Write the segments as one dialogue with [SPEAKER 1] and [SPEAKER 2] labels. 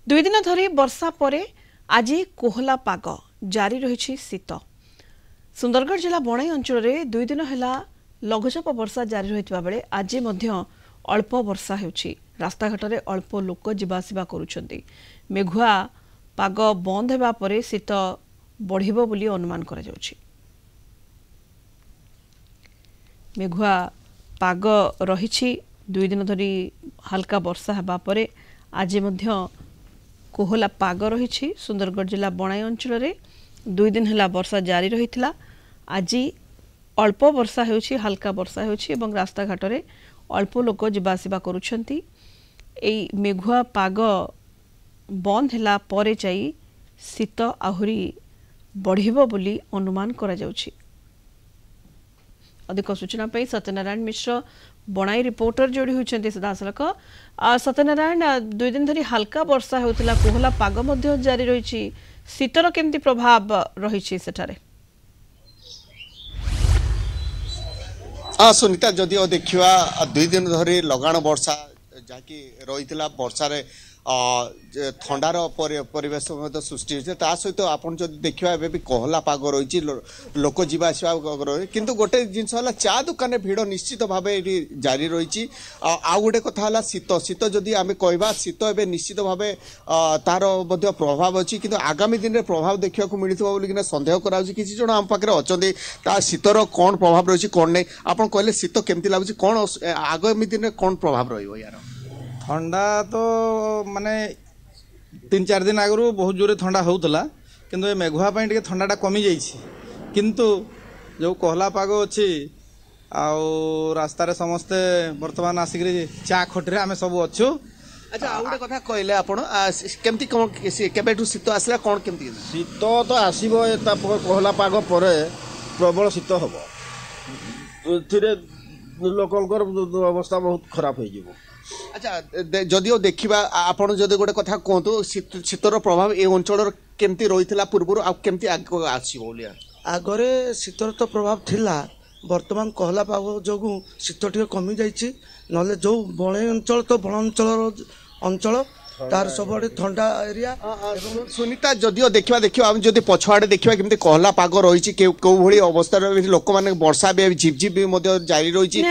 [SPEAKER 1] दुई दिन धरी वर्षा परे आज कोहला पाग जारी रही शीत। सुंदरगढ़ जिला बणाई अंचल में दुई दिन है लघुचाप वर्षा जारी रही बेले आज अल्प वर्षा होउछि। रास्ताघाट में अल्प लोक जावासवा करुछंती। मेघुआ पाग बंद हेबा परे शीत बढ़िबो बोली अनुमान करा जाउछि। मेघुआ पाग रही दुई दिन धरी हल्का वर्षा हेबा परे आज कोहला पाग रही। सुंदरगढ़ जिला बणाई अंचल में दुई दिन है वर्षा जारी रही। आज अल्प वर्षा होउछि, हल्का वर्षा होउछि एवं रास्ता घाट में अल्प लोक जावासवा करुछंती। एई मेघुआ पाग बंद होला परे जाई शीत आहुरी बढ़िबो बोली अनुमान करा जाउछि। अधिक सूचना पे सत्यनारायण मिश्र बणाई रिपोर्टर जोड़ी होती सीधासलख। सत्यनारायण, दुई दिन धरी हल्का वर्षा होता, कोहला पाग मध्य जारी रही, शीतर केमती प्रभाव रही सेठारे?
[SPEAKER 2] सुनीता, जदि देखा दुई दिन धरी लगाण वर्षा जहाँकि रही वर्षार थंडार परिवेश सृष्टि होता सहित आपन जो देखा भी कोहला पाग रही, लोक जावासवा रही। किंतु गोटे जिनस चा दुकान भिड़ निश्चित भाव ये जारी रही। आउ गोटे कथा शीत शीत जदि आम कह शीत ए निश्चित भाव तार प्रभाव अच्छी, किंतु आगामी दिन में प्रभाव देखा मिलूँ सन्देह करा किसी जन आम पाखे अच्छा शीतर कौन प्रभाव रही कौन नहीं आप कहले शीत केमती लगुच कौन आगामी दिन में कौन प्रभाव रही?
[SPEAKER 3] ठंडा तो माने 3-4 दिन आगु बहुत जोरे ठंडा होता, किंतु ये मेघुआ टे ठंडाटा कमी जाइए। किंतु जो कोहला पाग अच्छी रास्तार समस्ते बर्तमान आसिक चा खटे आम सब अच्छु।
[SPEAKER 2] अच्छा, आउ गोटे कथा कहले आप केमती केबेठू शीत आसला कौन केमती?
[SPEAKER 4] शीत तो आसब कोहला पाग पर प्रबल शीत हम लोकंर अवस्था बहुत खराब हो।
[SPEAKER 2] अच्छा, जदिओ देखा आपड़ जदि गोटे कथा कहतु शीतर प्रभाव ए अंचल केमती रही पूर्व आमती
[SPEAKER 4] आगरे शीतर तो प्रभाव थिला, वर्तमान कोहला पाग जो शीत टे कमी जाइए। ना जो बणाई अंचल तो बण अंचल तार सब ठंडा एरिया।
[SPEAKER 2] सुनीता, जदिओ देखा आम जब पछुआड़े देखा केमती कोहला पाग रही कौली अवस्था लोक मैंने वर्षा भी झिपझिप जारी रही,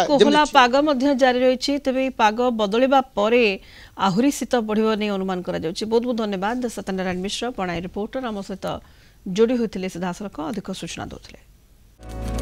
[SPEAKER 1] कोहला पाग जारी रही। तेज पाग बदलवा परे आहुरी शीत बढ़िबो नहीं अनुमान करा जाउछि। बहुत बहुत धन्यवाद सत्यनारायण मिश्र बणाई रिपोर्टर आम सहित जोड़ी होते सीधासलख अधिक सूचना देते।